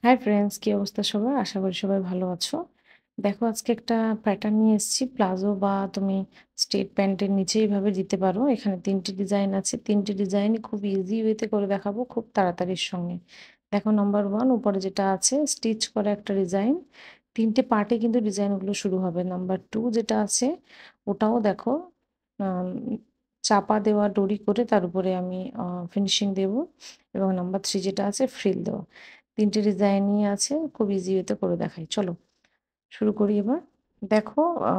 Hi friends, কি অবস্থা সবার? আশা করি সবাই ভালো আছো। দেখো, আজকে একটা প্যাটার্ন নিয়ে এসেছি। প্লাজো বা তুমি স্ট্রেট প্যান্টের নিচে এইভাবে দিতে পারো। এখানে ৩টি ডিজাইন আছে। ৩টি ডিজাইনই খুব ইজি ওয়েতে করে দেখাবো, খুব তাড়াতাড়ির সঙ্গে। দেখো, নাম্বার 1 উপরে যেটা আছে স্টিচ করা একটা ডিজাইন। ৩টে পার্টে কিন্তু ডিজাইনগুলো শুরু হবে। নাম্বার 2 যেটা আছে ওটাও দেখো, আম চাপা দেওয়া ডরি করে তার উপরে আমি ফিনিশিং দেব। এবং নাম্বার 3 যেটা আছে ফ্রিল দেওয়া। ৩টে ডিজাইনই আছে, খুব ইজি ওয়েতে করে দেখাই। চলো শুরু করি এবার। দেখো, আ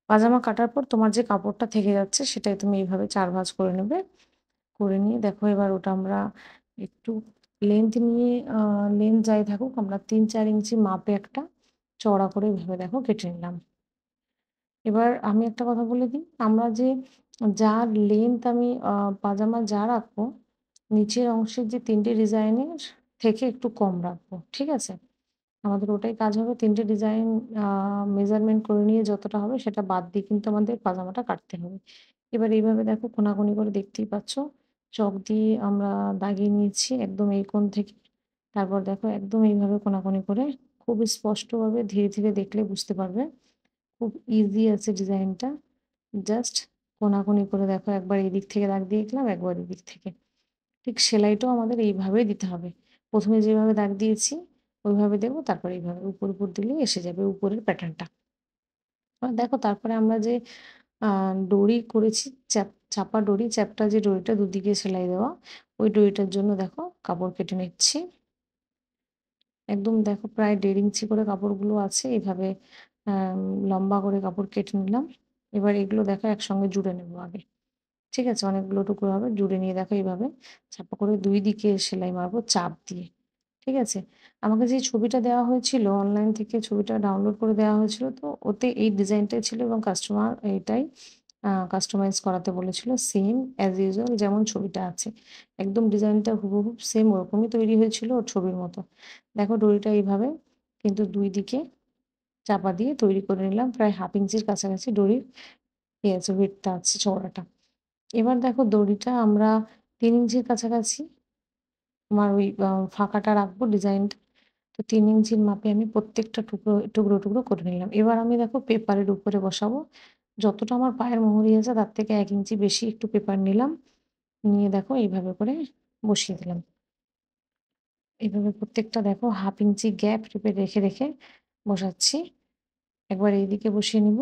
পাজামা কাটার পর তোমার যে কাপড়টা থেকে যাচ্ছে সেটাই তুমি এইভাবে ৪ ভাঁজ করে নেবে। করে নিয়ে দেখো, এবার ওটা আমরা একটু লেন্থ নিয়ে লেন্থ যাই থাকুক, আমরা ৩-৪ ইঞ্চি মাপে একটা চওড়া করে এভাবে দেখো কেটে নিলাম। এবার আমি একটা কথা বলে দিই, আমরা যে যার লেন্থ আমি পাজামা যা রাখবো, নিচের অংশের যে ৩টে ডিজাইনের থেকে একটু কম রাখবো। ঠিক আছে? আমাদের ওটাই কাজ হবে। ৩টে ডিজাইন আ মেজারমেন্ট করে নিয়ে যতটা হবে সেটা বাদ দিয়ে কিন্তু আমাদের পাজামাটা কাটতে হবে। এবার এইভাবে দেখো, কোনাকুনি করে দেখতেই পাচ্ছ। চক দিয়ে আমরা দাগিয়ে নিয়েছি একদম এই কোণ থেকে। তারপর দেখো, একদম এইভাবে কোনাকুনি করে খুব স্পষ্টভাবে ধীরে, ধীরে দেখলে বুঝতে পারবে। খুব ইজি আছে ডিজাইনটা। জাস্ট কোনাকুনি করে দেখো, একবার এদিক থেকে দাগ দিয়ে দিলাম, একবার এদিক থেকে। ঠিক সেলাইটাও আমাদের এইভাবেই দিতে হবে। ১ম এ যেভাবে দাগ দিয়েছি ওইভাবে দেবো, তারপরে এইভাবে উপর, উপর দিলেই এসে যাবে উপরের প্যাটার্নটা। দেখো, তারপরে আমরা যে আ ডরি করেছি, চাপা ডরি, চ্যাপ্টা যে ডরিটা দুদিকে সেলাই দেওয়া, ওই ডরিটার জন্য দেখো কাপড় কেটে নিচ্ছি। একদম দেখো, প্রায় ১.৫ ইঞ্চি করে কাপড়গুলো আছে। এভাবে আম লম্বা করে কাপড় কেটে নিলাম। এবার এগুলো দেখো একসঙ্গে জুড়ে নেব আগে। ঠিক আছে? অনেকগুলো টুকরো হবে। জুড়ে নিয়ে দেখো এইভাবে চাপা করে ২ দিকে সেলাই মারবো চাপ দিয়ে। ঠিক আছে? আমাকে যে ছবিটা দেওয়া হয়েছিল অনলাইন থেকে, ছবিটা ডাউনলোড করে দেওয়া হয়েছিল, তো ওতে এই ডিজাইনটাই ছিল এবং কাস্টমার এইটাই কাস্টমাইজ করাতে বলেছিল। সেম অ্যাজ ইউজুয়াল যেমন ছবিটা আছে। একদম ডিজাইনটা হুবহু সেম ওরকমই তৈরি হয়েছিল ওর ছবির মতো। দেখো, ডরিটা এইভাবে কিন্তু ২ দিকে চাপা দিয়ে তৈরি করে নিলাম। প্রায় 1/2 ইঞ্চির কাছাকাছি ডরির আছে, উইডথ টা আছে, চওড়াটা। এবার দেখো, দড়িটা আমরা ৩ ইঞ্চির কাছাকাছি তোমার ওই ফাঁকাটা রাখবো ডিজাইনটা। তো ৩ ইঞ্চির মাপে আমি প্রত্যেকটা টুকরো, টুকরো, টুকরো করে নিলাম। এবার আমি দেখো পেপারের উপরে বসাবো। যতটা আমার পায়ের মুহুরি আছে তার থেকে ১ ইঞ্চি বেশি একটু পেপার নিলাম। নিয়ে দেখো এইভাবে করে বসিয়ে দিলাম। এইভাবে প্রত্যেকটা দেখো 1/2 ইঞ্চি গ্যাপ রেখে, রেখে বসাচ্ছি। একবার এইদিকে বসিয়ে নিব।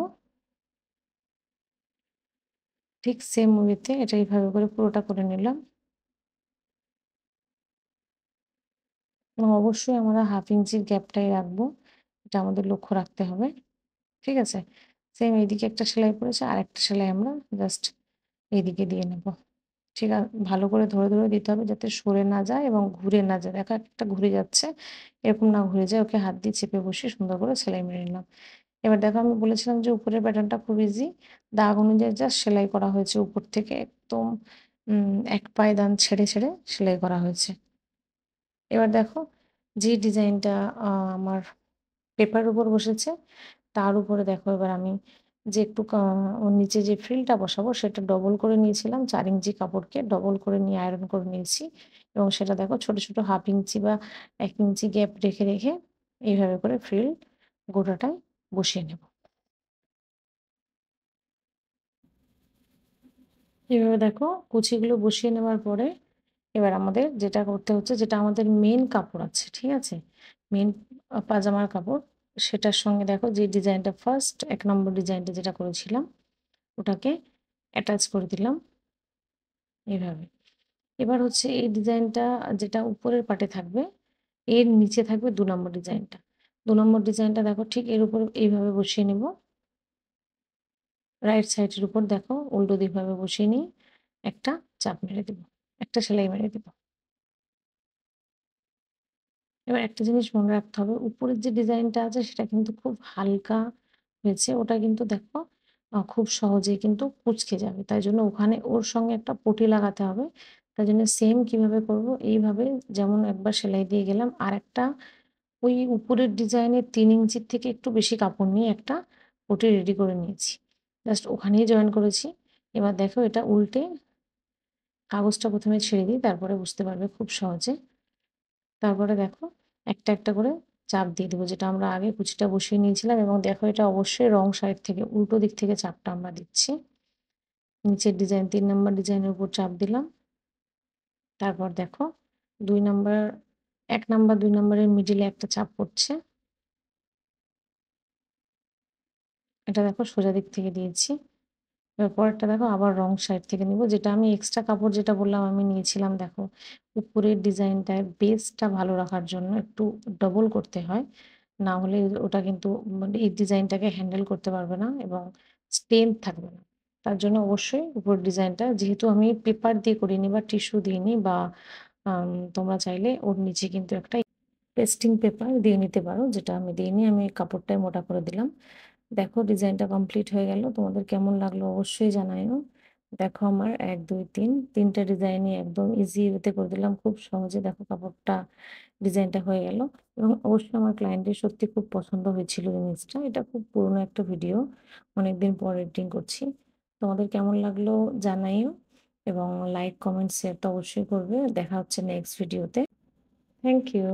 ঠিক সেম ওয়েতে এটা এইভাবে করে পুরোটা করে নিলাম। এবং অবশ্যই আমরা 1/2 ইঞ্চির গ্যাপটাই রাখবো। এটা আমাদের লক্ষ্য রাখতে হবে। ঠিক আছে? সেম এইদিকে একটা সেলাই পড়েছে, আরেকটা সেলাই আমরা জাস্ট এইদিকে দিয়ে নেব। ভালো করে ধরে, ধরে দিতে হবে যাতে সরে না যায় এবং ঘুরে না যায়। দেখো, একটা ঘুরে যাচ্ছে। এরকম না ঘুরে যায়, ওকে হাত দিয়ে চেপে বসিয়ে সুন্দর করে সেলাই মেরে নিলাম। এবার দেখো, আমি বলেছিলাম যে উপরের প্যাটার্নটা খুব ইজি। দাগ অনুযায়ী জাস্ট সেলাই করা হয়েছে উপর থেকে একদম ১ পায়দান ছেড়ে, ছেড়ে সেলাই করা হয়েছে। এবার দেখো, যে ডিজাইনটা আমার পেপারের উপর বসেছে, তার উপরে দেখো এবার আমি যে একটু ওর নিচে যে ফ্রিলটা বসাবো সেটা ডবল করে নিয়েছিলাম। ৪ ইঞ্চি কাপড়কে ডবল করে নিয়ে আয়রন করে নিয়েছি এবং সেটা দেখো ছোট, ছোট 1/2 ইঞ্চি বা ১ ইঞ্চি গ্যাপ রেখে, রেখে এইভাবে করে ফ্রিল গোটাটায় বসিয়ে নেব। এভাবে দেখো কুচিগুলো বসিয়ে নেওয়ার পরে এবার আমাদের যেটা করতে হচ্ছে, যেটা আমাদের মেইন কাপড় আছে, ঠিক আছে? মেইন পাজামার কাপড়, সেটার সঙ্গে দেখো যে ডিজাইনটা ফার্স্ট ১ নম্বর ডিজাইনটা যেটা করেছিলাম ওটাকে অ্যাটাচ করে দিলাম এভাবে। এবার হচ্ছে এই ডিজাইনটা যেটা উপরের পার্টে থাকবে, এর নিচে থাকবে ২ নম্বর ডিজাইনটা। ২ নম্বর ডিজাইনটা দেখো ঠিক এর উপরে এইভাবে বসিয়ে নিব। রাইট সাইডের উপর দেখো উল্টো দিকভাবে বসিয়ে নিয়ে একটা চাপ মেরে দেব। একটা সেলাই মেরে দেব। এবার একটা জিনিস মনে রাখতে হবে, উপরের যে ডিজাইনটা আছে সেটা কিন্তু খুব হালকা হয়েছে। ওটা কিন্তু দেখো খুব সহজেই কিন্তু কুঁচকে যাবে। তাই জন্য ওখানে ওর সঙ্গে একটা পটি লাগাতে হবে। তাই জন্য সেম কিভাবে করব, এইভাবে যেমন একবার সেলাই দিয়ে গেলাম, আরেকটা ওই উপরের ডিজাইনের ৩ ইঞ্চির থেকে একটু বেশি কাপড় নিয়ে একটা পটি রেডি করে নিয়েছি। জাস্ট ওখানেই জয়েন করেছি। এবার দেখো, এটা উল্টে কাগজটা ১ম এ ছেড়ে দিই, তারপরে বুঝতে পারবে খুব সহজে। তারপরে দেখো একটা করে চাপ দিয়ে দেবো, যেটা আমরা আগে কুচিটা বসিয়ে নিয়েছিলাম। এবং দেখো এটা অবশ্যই রং সাইড থেকে, উল্টো দিক থেকে চাপটা আমরা দিচ্ছি। নিচের ডিজাইন ৩ নাম্বার ডিজাইনের উপর চাপ দিলাম। তারপর দেখো ২ নাম্বার ১ নাম্বার ২ নাম্বারের মিডলে একটা চাপ পড়ছে। এটা দেখো সোজা দিক থেকে দিয়েছি। এবার পরেরটা দেখো আবার রং সাইড থেকে নিব। যেটা আমি এক্সট্রা কাপড় যেটা বললাম আমি নিয়েছিলাম, দেখো উপরের ডিজাইনটায় বেসটা ভালো রাখার জন্য একটু ডবল করতে হয়। না হলে ওটা কিন্তু মানে এই ডিজাইনটাকে হ্যান্ডেল করতে পারবে না এবং স্ট্রেংথ থাকবে না। তার জন্য অবশ্যই উপরের ডিজাইনটা, যেহেতু আমি পেপার দিয়ে করিনি বা টিস্যু দিইনি বা তোমরা চাইলে ওর নিচে কিন্তু একটা পেস্টিং পেপার দিয়ে নিতে পারো, যেটা আমি দিইনি, আমি কাপড়টাই মোটা করে দিলাম। দেখো ডিজাইনটা কমপ্লিট হয়ে গেল। তোমাদের কেমন লাগলো অবশ্যই জানাইও। দেখো আমার ১, ২, ৩ ৩ টা ডিজাইনই একদম ইজি ওয়েতে করে দিলাম। খুব সহজে দেখো কাপড়টা ডিজাইনটা হয়ে গেল। এবং অবশ্যই আমার ক্লায়েন্টের সত্যি খুব পছন্দ হয়েছিল জিনিসটা। এটা খুব পুরনো একটা ভিডিও। অনেকদিন পর এডিটিং করছি। তোমাদের কেমন লাগলো জানাইও এবং লাইক, কমেন্ট, শেয়ার তো অবশ্যই করবে। দেখা হচ্ছে নেক্সট ভিডিওতে। Thank you.